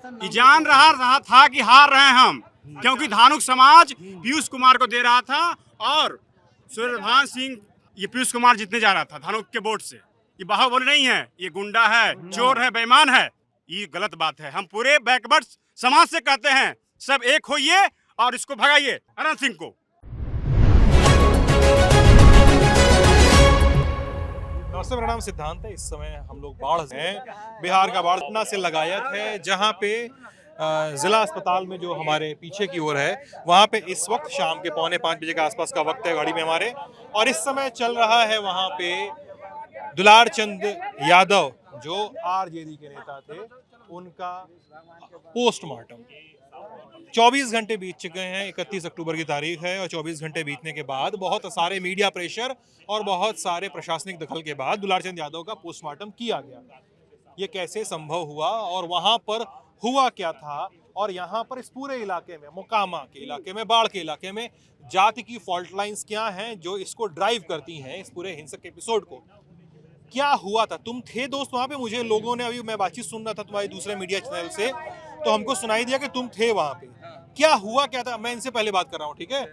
कि जान रहा था कि हार रहे हैं हम, क्योंकि धानुक समाज पीयूष कुमार को दे रहा था और सूर्यभान सिंह ये पीयूष कुमार जीतने जा रहा था धानुक के वोट से। ये बाहुबली नहीं है, ये गुंडा है, चोर है, बेईमान है। ये गलत बात है। हम पूरे बैकवर्ड समाज से कहते हैं सब एक होइए और इसको भगाइए अनंत सिंह को। नमस्ते, मेरा नाम सिद्धांत है। इस समय हम लोग बाढ़ हैं, बिहार का बाढ़ पटना से लगायत है, जहां पे जिला अस्पताल में जो हमारे पीछे की ओर है वहां पे इस वक्त शाम के 4:45 बजे के आसपास का वक्त है गाड़ी में हमारे, और इस समय चल रहा है वहां पे दुलार चंद यादव जो आरजेडी के नेता थे उनका पोस्टमार्टम। 24 घंटे बीत चुके हैं, 31 अक्टूबर की तारीख है, और 24 घंटे बीतने के बाद बहुत सारे मीडिया प्रेशर और बहुत सारे प्रशासनिक दखल के बाद दुलार चंद यादव का पोस्टमार्टम किया गया। ये कैसे संभव हुआ और वहां पर हुआ क्या था, और यहाँ पर इस पूरे इलाके में, मोकामा के इलाके में, बाढ़ के इलाके में जाति की फॉल्ट लाइंस क्या हैं जो इसको ड्राइव करती हैं, इस पूरे हिंसक एपिसोड को। क्या हुआ था? तुम थे दोस्त वहां पे? मुझे लोगों ने, अभी मैं बातचीत सुन रहा था तुम्हारे दूसरे मीडिया चैनल से, तो हमको सुनाई दिया कि तुम थे वहां पे। क्या हुआ क्या था? मैं इनसे पहले बात कर रहा हूँ, ठीक है?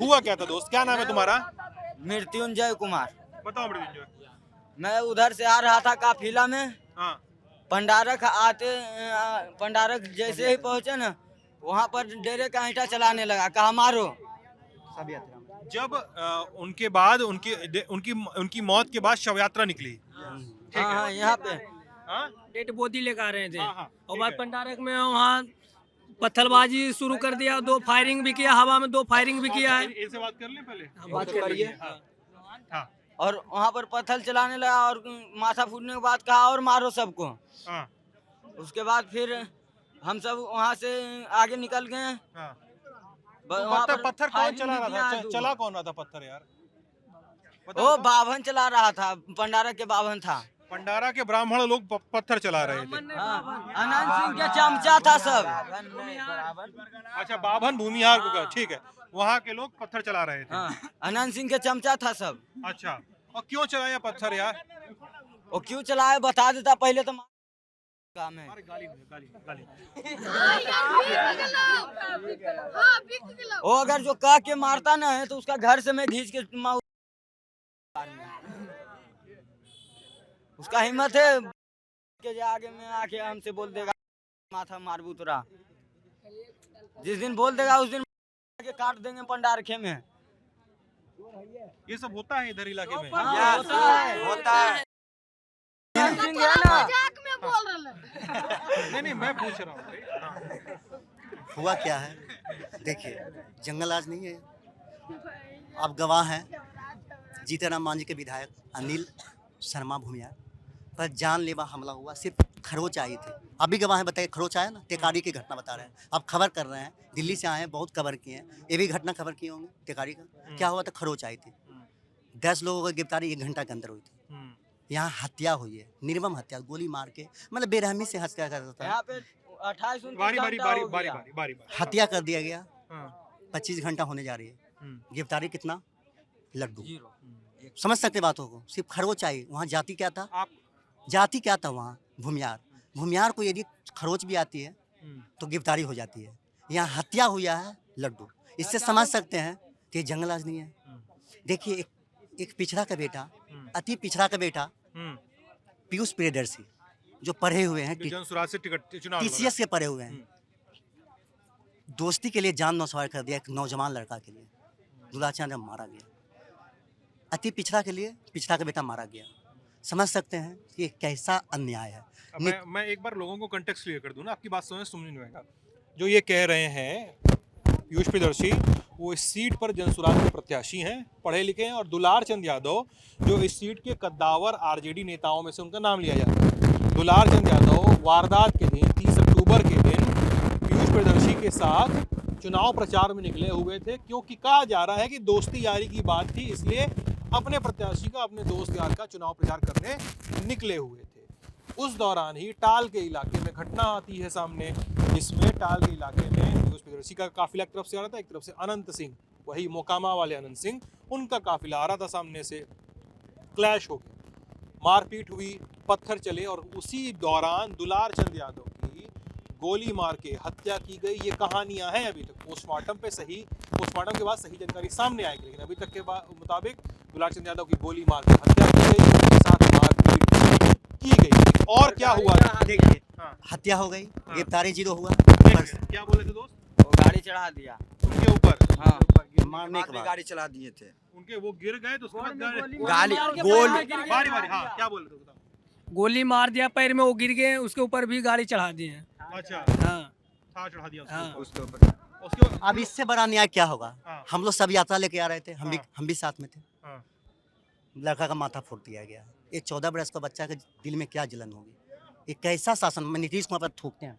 हुआ क्या था दोस्त? क्या नाम है तुम्हारा? मृत्युंजय कुमार। बताओ मृत्युंजय। मैं उधर से आ रहा था काफिला में। हाँ। पंडारक जैसे ही पहुंचे ना, वहाँ पर डेरे का ईंटा चलाने लगा, कहा मारो। जब उनके बाद उनकी मौत के बाद शव यात्रा निकली, हाँ, यहाँ पे डेड बॉडी लेकर आ रहे थे। हाँ, और बाद पंडारक में वहाँ पत्थरबाजी शुरू कर दिया, 2 फायरिंग भी किया, हवा में 2 फायरिंग भी किया है। इनसे बात कर ले पहले। बात करिए। हाँ। और वहाँ पर पत्थर चलाने लगा और माथा फूटने के बाद कहा और मारो सबको। हाँ। उसके बाद फिर हम सब वहाँ से आगे निकल गए। हाँ। वहाँ पर पत्थर कौन फायरिंग चला भी रहा किया था? है। चला कौन रहा था पत्थर यार? वो बाभन चला रहा था, पंडारक के बाभन था। पंडारा के ब्राह्मण लोग पत्थर चला रहे थे। हाँ, अनंत सिंह के चमचा था सब। अच्छा, बाभन भूमिहार को, ठीक है, वहाँ के लोग पत्थर चला रहे थे। हाँ, अनंत सिंह के चमचा था सब। अच्छा, और क्यों चलाया पत्थर यार? वो क्यों चलाया बता देता पहले तो। काम है। वो अगर जो कह के मारता ना है तो उसका घर से मैं खींच के उसका हिम्मत है के आगे में आके हमसे बोल देगा माथा मारबू तोरा। जिस दिन बोल देगा उस दिन के काट देंगे पंडारखे में। ये सब होता है इधर इलाके में? हाँ, होता है। सिंह है ना। नहीं, मैं पूछ रहा हूँ। हुआ क्या है, देखिए, जंगल आज नहीं है। आप गवाह हैं, जीतनराम मांझी के विधायक अनिल शर्मा भूमियार पर जानलेवा हमला हुआ। सिर्फ खरोच आई थी। आप भी गवाह हैं, बताइए, खरोच आया ना, टेकारी की घटना बता रहे हैं। आप खबर कर रहे हैं, दिल्ली से आए हैं, बहुत खबर किए हैं, ये भी घटना खबर किए होंगे टेकारी का। क्या हुआ था? खरोच आई थी, 10 लोगों की गिरफ्तारी 1 घंटा के अंदर हुई थी। यहाँ हत्या हुई है, निर्मम हत्या, गोली मार के, मतलब बेरहमी से हत्या कर देता है। यहाँ पे 28 बारी हत्या कर दिया गया। 25 घंटा होने जा रही है, गिरफ्तारी कितना? लड्डू। समझ सकते बातों को। सिर्फ खरोच आई। वहाँ जाति क्या था? जाति क्या था वहाँ? भूमियार को यदि खरोच भी आती है तो गिरफ्तारी हो जाती है। यहाँ हत्या हुआ है, लड्डू। इससे समझ सकते हैं कि जंगलराज नहीं है। देखिए, एक पिछड़ा का बेटा, अति पिछड़ा का बेटा पीयूष प्रियदर्शी, जो पढ़े हुए हैं, TCS से पढ़े हुए हैं, दोस्ती के लिए जान न्यौछावर कर दिया एक नौजवान लड़का के लिए। दुलार चंद मारा गया। अति पिछड़ा के लिए पिछड़ा का बेटा मारा गया। समझ सकते हैं कि कैसा अन्याय है। मैं एक बार लोगों को कंटेक्स्ट क्लियर कर दूं ना, आपकी बात समझ नहीं आएगा। जो ये कह रहे हैं पीयूष प्रियदर्शी, वो इस सीट पर जनसुराज के प्रत्याशी हैं, पढ़े लिखे हैं, और दुलार चंद यादव जो इस सीट के कद्दावर आरजेडी नेताओं में से उनका नाम लिया जाता है। दुलार चंद यादव वारदात के दिन, 30 अक्टूबर के दिन, पीयूष प्रियदर्शी के साथ चुनाव प्रचार में निकले हुए थे, क्योंकि कहा जा रहा है कि दोस्ती यारी की बात थी, इसलिए अपने प्रत्याशी का, अपने दोस्त यार का चुनाव प्रचार करने निकले हुए थे। उस दौरान ही टाल के इलाके में घटना आती है सामने, जिसमें टाल के इलाके में पीयूष प्रियदर्शी का काफिला एक तरफ से आ रहा था, एक तरफ से अनंत सिंह, वही मोकामा वाले अनंत सिंह, उनका काफिला आ रहा था सामने से। क्लैश हो गया, मारपीट हुई, पत्थर चले, और उसी दौरान दुलार चंद यादव की गोली मार के हत्या की गई, ये कहानियां हैं अभी तक। पोस्टमार्टम के बाद सही जानकारी सामने आएगी, लेकिन अभी तक के मुताबिक दुलार चंद यादव की गोली मार के हत्या की गई, उसके साथ मारपीट की गई। और क्या हुआ देखिए, हाँ। हत्या हो गई, गिरफ्तारी 0 हुआ। क्या बोले थे दोस्त? वो गाड़ी चढ़ा दिया उनके ऊपर हाँ। मारने के बाद गाड़ी चला दिए थे उनके, वो गिर गए तो उसके बाद गाली बारी बारी। हाँ, क्या बोले थे बताओ? गोली मार दिया पैर में, वो गिर गए, उसके ऊपर भी गाड़ी चढ़ा दिए हैं। अच्छा, हाँ था चढ़ा दिया हाँ। उसके ऊपर। अब इससे बड़ा न्याय क्या होगा? हाँ। हम लोग सब यात्रा लेके आ रहे थे, हाँ। हम भी साथ में थे। हाँ। लड़का का माथा फोड़ दिया गया। एक 14 बरस का बच्चा के दिल में क्या जलन होगी? ये कैसा शासन? मैं नीतीश कुमार पर थूकते हैं,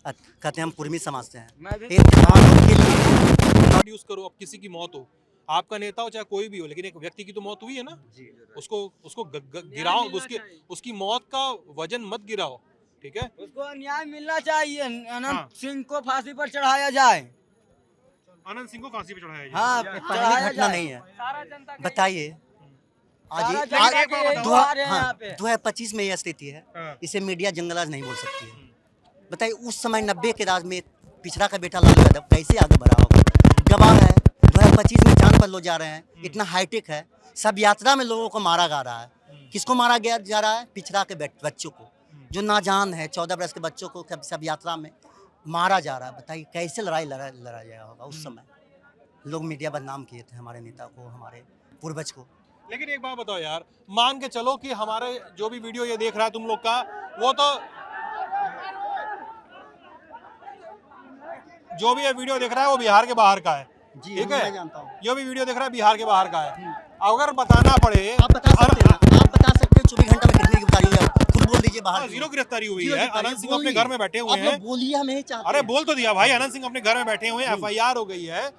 कहते हैं हम कुर्मी समाज से हैं। ये धानुक के लिए यूज करो, अब किसी की मौत हो, आपका नेता हो चाहे कोई भी हो, लेकिन एक व्यक्ति की तो मौत हुई है ना, उसको गिराओ, उसकी मौत का वजन मत गिराओ, ठीक है? उसको न्याय मिलना चाहिए। हाँ। अनंत सिंह को फांसी पर चढ़ाया जाए। अनंत सिंह को फांसी पे चढ़ाया जाए। हाँ, पहली घटना नहीं है। बताइए, आज सारा आज जनता के बताओ। द्वार है यहाँ पे। 2025 में यह स्थिति है, हाँ। इसे मीडिया जंगलराज नहीं बोल सकती है। बताइए, उस समय 90 के राज में पिछड़ा का बेटा लालू यादव कैसे आगे बढ़ा होगा? गवाह है, 2025 में चांद पर लोग जा रहे हैं, इतना हाईटेक है, सब यात्रा में लोगों को मारा जा रहा है। किसको मारा गया जा रहा है? पिछड़ा के बच्चों को, जो नाजान है, 14 बरस के बच्चों को सब यात्रा में मारा जा रहा है। बताइए कैसे लड़ा जाएगा होगा? उस समय लोग मीडिया बदनाम किए थे हमारे नेता को, हमारे पूर्वज को। लेकिन एक बात बताओ यार, मान के चलो कि हमारे जो भी वीडियो ये देख रहा है तुम लोग का, वो तो जो भी ये वीडियो देख रहा है वो बिहार के बाहर का है, ठीक है? मैं जानता हूँ। जो भी वीडियो देख रहा है बिहार के बाहर का है। अगर बताना पड़े, आप बता सकते हैं 24 घंटा में कितनी गिरफ्तारी हुई है? खुद बोल दीजिए बाहर। 0 गिरफ्तारी हुई जीरो है। गिरफ्तारी, अनंत सिंह अपने बोलिए। घर में बैठे हुए आप हैं। लोग बोलिए, हम यही चाहते अरे हैं। बोल तो दिया भाई, अनंत सिंह अपने घर में बैठे हुए हैं, FIR हो गई है,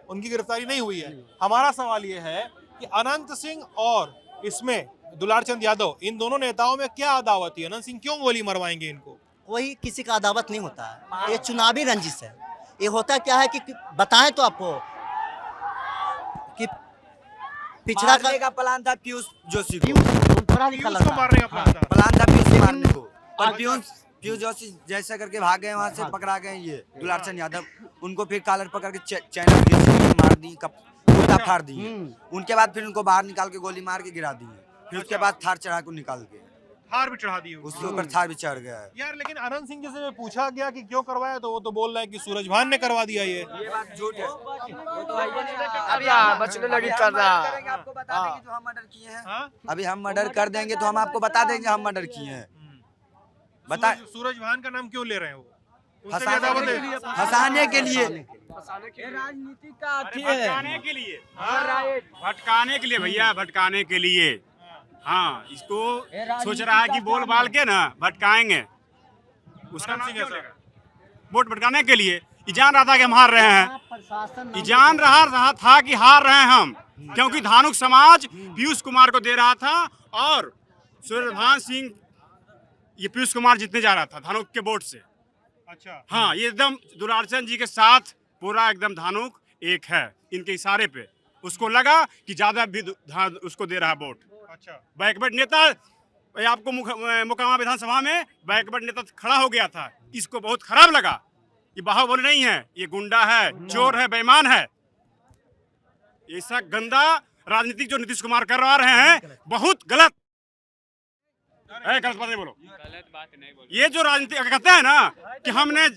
उनकी गिरफ्तारी नहीं हुई है। हमारा सवाल ये है कि अनंत सिंह और इसमें दुलार चंद यादव, इन दोनों नेताओं में क्या अदावत थी? अनंत सिंह क्यों गोली मरवाएंगे इनको? कोई किसी का अदावत नहीं होता है, ये चुनावी रंजिश है। ये होता क्या है कि बताएं तो आपको कि पिछड़ा का प्लान था पीयूष जोशी को। पढ़ा लिखा पीयूष को लड़का मारने का प्लान था। प्लान था पीयूष को मारने को, पर पीयूष जोशी जैसा करके भाग गए, वहाँ से पकड़ा गए ये दुलार चंद यादव। उनको फिर कॉलर पकड़ के चैनल भेज के मार दी, कुर्ता फाड़ दिए। उनके बाद फिर उनको बाहर निकाल के गोली मार के गिरा दिए। फिर उसके बाद थार चढ़ा को निकाल के, हार भी चढ़ा दी होगी। उसके ऊपर थार भी चढ़ गया है। यार लेकिन अनंत सिंह जी से पूछा गया कि क्यों करवाया, तो वो तो बोल रहा है कि सूरज भान ने करवा दिया ये। बात झूठ है। अभी बचने लगी कर रहा। आपको बता देंगे जो हम मर्डर किए हैं। हाँ? अभी हम मर्डर कर देंगे तो हम आपको बता देंगे हम मर्डर किए हैं। बता सूरज भान का नाम क्यों ले रहे हैं वो? उनसे भी फंसाने अदावत के है। लिए, फंसाने के लिए। राजनीति का भटकाने के लिए, भटकाने के लिए भैया, भटकाने के लिए। हाँ, इसको सोच रहा है कि बोल बाल के ना भटकाएंगे, उसका नाम क्यों लेगा? वोट भटकाने के लिए। ये जान रहा था कि हम हार रहे हैं, ये जान रहा था कि हार रहे हैं हम, क्योंकि धानुक समाज पीयूष कुमार को दे रहा था और सूर्यभान सिंह, ये पीयूष कुमार जीतने जा रहा था धानुक के वोट से। अच्छा, हाँ, ये एकदम दुलार चंद जी के साथ पूरा एकदम धानुक एक है, इनके इशारे पे उसको लगा कि ज्यादा भी उसको दे रहा वोट। अच्छा, बैकवर्ड नेता आपको मोकामा विधानसभा में बैकवर्ड नेता खड़ा हो गया था, इसको बहुत खराब लगा। ये बाहुबली नहीं है, ये गुंडा है, चोर है, बेईमान है। ऐसा गंदा राजनीति जो नीतीश कुमार करवा रहे हैं, बहुत गलत। गलत बात नहीं बोलो, ये जो राजनीति कहते हैं ना कि हमने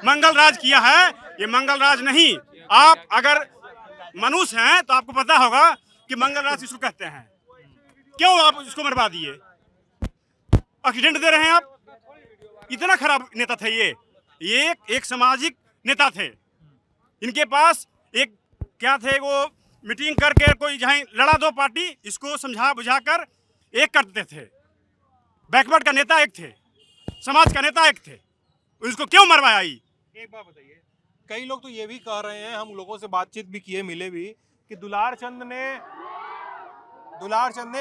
मंगल राज किया है, ये मंगल राज नहीं। आप अगर मनुष्य हैं तो आपको पता होगा कि मंगल राज इसको कहते हैं। क्यों आप इसको मरवा दिए? एक्सीडेंट दे रहे हैं आप। इतना खराब नेता थे ये एक सामाजिक नेता थे। इनके पास एक क्या थे, वो मीटिंग करके कोई जहाँ लड़ा दो पार्टी, इसको समझा बुझा कर एक करते थे। बैकवर्ड का नेता एक थे, समाज का नेता एक थे, इसको क्यों मरवाया? एक बात बताइए, कई लोग तो ये भी कह रहे हैं, हम लोगों से बातचीत भी किए, मिले भी, कि दुलार चंद ने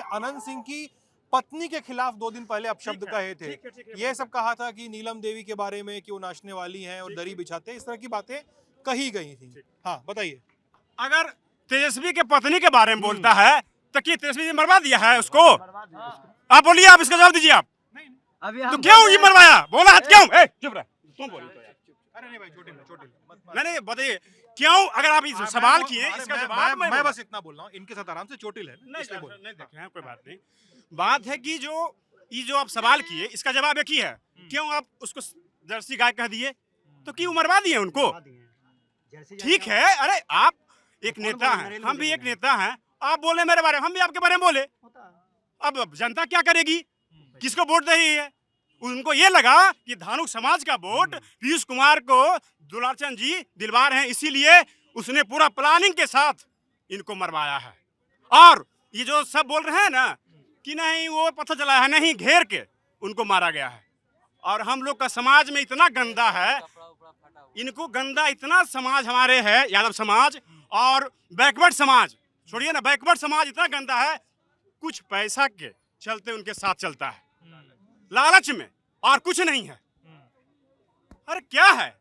अनंत सिंह की पत्नी के खिलाफ 2 दिन पहले अपशब्द कहे थे। ये सब कहा था कि नीलम देवी के बारे में कि वो नाचने वाली हैं और दरी बिछाते, इस तरह की बातें कही गई थी। हाँ बताइए। अगर तेजस्वी के पत्नी के बारे में बोलता है तो क्या तेजस्वी जी मरवा दिया है उसको? आप बोलिए, आप इसका जवाब दीजिए। आप अभी तो क्यों ये मरवाया? बोला हट क्यों? चुप रह, तुम बोलो तो यार। अरे नहीं भाई, चोटिल मत नहीं नहीं बताइए क्यों, अगर आप इस सवाल किए अरे इसका मैं- जवाब मैं बस इतना बोल रहा हूँ, इनके साथ आराम से चोटिल है नहीं इसलिए सर, बोल। नहीं देख रहे हैं, कोई बात नहीं। बात है कि जो आप सवाल किए इसका जवाब एक ही है, क्यों आप उसको जर्सी गाय कह दिए, तो क्यों मरवा दिए उनको? ठीक है, अरे आप एक नेता हैं, हम भी एक नेता हैं, आप बोले मेरे बारे में, हम भी आपके बारे में बोले। अब जनता क्या करेगी, किसको वोट दे रही है? उनको ये लगा कि धानुक समाज का वोट पीयूष कुमार को दुलारचंद जी दिलवा रहे हैं, इसीलिए उसने पूरा प्लानिंग के साथ इनको मरवाया है। और ये जो सब बोल रहे हैं ना कि नहीं वो पता चला है, नहीं, घेर के उनको मारा गया है। और हम लोग का समाज में इतना गंदा है, इनको गंदा इतना समाज हमारे है, यादव समाज और बैकवर्ड समाज, छोड़िए ना, बैकवर्ड समाज इतना गंदा है, कुछ पैसा के चलते उनके साथ चलता है, लालच में, और कुछ नहीं है। अरे क्या है,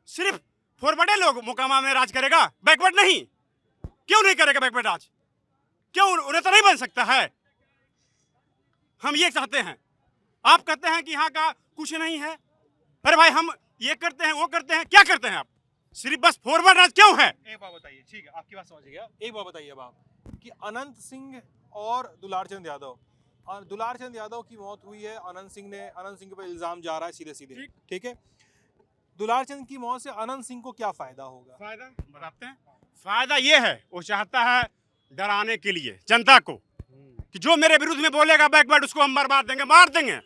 सिर्फ फॉरवर्डे लोग मोकामा में राज करेगा, बैकवर्ड नहीं? क्यों नहीं करेगा बैकवर्ड राज? क्यों उन्हें तो नहीं बन सकता है? हम ये चाहते हैं। आप कहते हैं कि यहाँ का कुछ नहीं है। अरे भाई हम ये करते हैं, वो करते हैं, क्या करते हैं आप? सिर्फ बस फॉरवर्ड राज क्यों है? एक बात बताइए, ठीक है आपकी बात समझ गया। एक बात बताइए अब आप कि अनंत सिंह और दुलारचंद यादव, और दुलारचंद यादव की मौत हुई है, अनंत सिंह पे इल्जाम जा रहा है सीधे सीधे, ठीक है। दुलारचंद की मौत से अनंत सिंह को क्या फायदा होगा? फायदा बताते हैं। फायदा ये है, वो चाहता है डराने के लिए जनता को कि जो मेरे विरुद्ध में बोलेगा बैकवर्ड उसको हम बर्बाद देंगे, मार देंगे।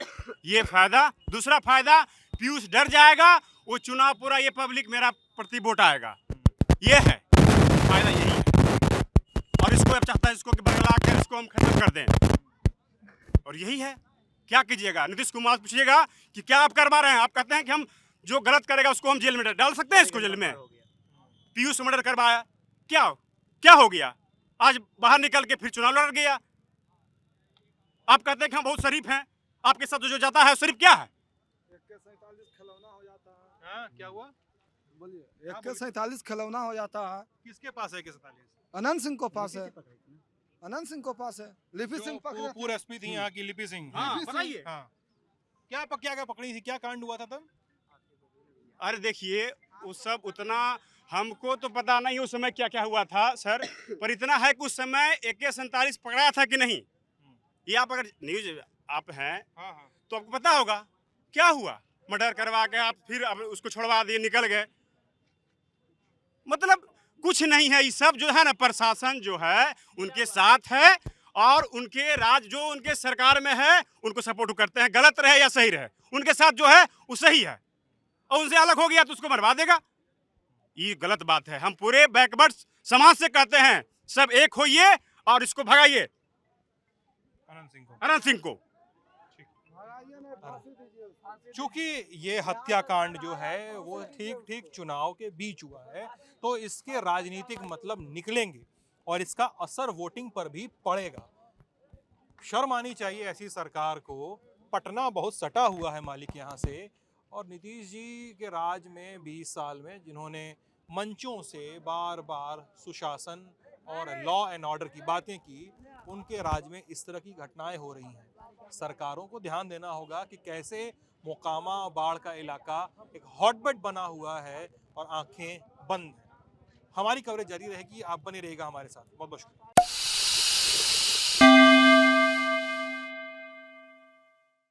ये फायदा। दूसरा फायदा, पीयूष डर जाएगा, वो चुनाव पूरा ये पब्लिक मेरा प्रति वोट आएगा, ये है फायदा, यही है। और इसको अब चाहता है इसको कि बगला कर इसको हम खत्म कर दें, और यही है। क्या कीजिएगा? नीतीश कुमार पूछिएगा कि क्या आप करवा रहे हैं? आप कहते हैं कि हम जो गलत करेगा उसको हम जेल में डाल सकते हैं, इसको जेल में। पीयूष मर्डर करवाया, क्या हो गया? आज बाहर निकल के फिर चुनाव लड़ गया। आप कहते हैं कि हम बहुत शरीफ हैं, आपके साथ जो जाता है शरीफ क्या है? हाँ, क्या हुआ? बोलिए, 147 खिलौना हो जाता है। किसके पास है 147? अनंत सिंह को पास है, अनंत सिंह को पास है। लिपि सिंह पकड़े, पूर्व एसपी थी यहाँ की लिपि सिंह। हाँ, बताइए। हाँ, क्या पकड़ी थी, क्या कांड हुआ था तब? अरे देखिए, वो सब उतना हमको तो पता नहीं उस समय क्या क्या हुआ था सर, पर इतना है कि उस समय AK-47 पकड़ाया था कि नहीं, ये आप अगर न्यूज आप हैं हाँ हाँ। तो आपको पता होगा क्या हुआ। मर्डर करवा के आप फिर अब उसको छोड़वा दिए, निकल गए। मतलब कुछ नहीं है, ये सब जो है ना, प्रशासन जो है उनके साथ है, और उनके राज जो उनके सरकार में है उनको सपोर्ट करते हैं, गलत रहे या सही रहे, उनके साथ जो है वो सही है, और उनसे अलग हो गया तो उसको मरवा देगा। ये गलत बात है। हम पूरे बैकवर्ड समाज से कहते हैं सब एक होइए और इसको भगाइए, अनंत सिंह को। चूंकि ये हत्याकांड जो है वो ठीक चुनाव के बीच हुआ है, तो इसके राजनीतिक मतलब निकलेंगे और इसका असर वोटिंग पर भी पड़ेगा। शर्म आनी चाहिए ऐसी सरकार को। पटना बहुत सटा हुआ है मालिक यहाँ से, और नीतीश जी के राज में 20 साल में जिन्होंने मंचों से बार बार सुशासन और लॉ एंड ऑर्डर की बातें की, उनके राज में इस तरह की घटनाएं हो रही हैं। सरकारों को ध्यान देना होगा कि कैसे मोकामा बाढ़ का इलाका एक हॉटबेड बना हुआ है और आंखें बंद हैं। हमारी कवरेज जारी रहेगी, आप बने रहिएगा हमारे साथ। बहुत बहुत शुक्रिया।